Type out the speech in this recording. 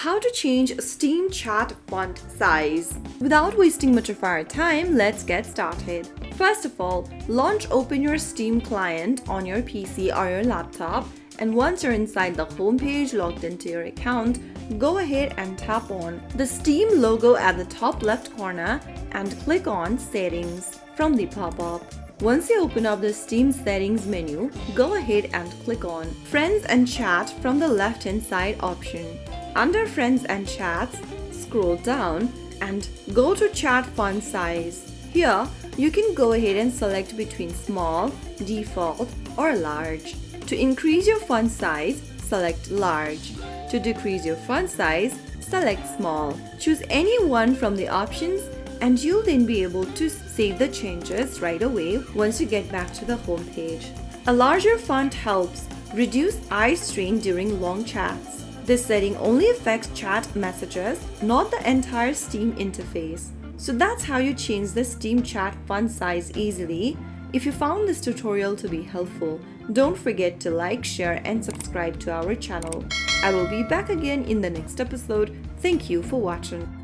How to change Steam chat font size. Without wasting much of our time, let's get started. First of all, open your Steam client on your PC or your laptop, and once you're inside the homepage logged into your account, go ahead and tap on the Steam logo at the top left corner and click on Settings from the pop-up. Once you open up the Steam settings menu, go ahead and click on Friends and Chat from the left-hand side option. Under Friends and Chats, scroll down and go to Chat font size. Here, you can go ahead and select between small, default, or large. To increase your font size, select large. To decrease your font size, select small. Choose any one from the options and you'll then be able to save the changes right away once you get back to the home page. A larger font helps reduce eye strain during long chats. This setting only affects chat messages, not the entire Steam interface. So that's how you change the Steam chat font size easily. If you found this tutorial to be helpful, don't forget to like, share, and subscribe to our channel. I will be back again in the next episode. Thank you for watching.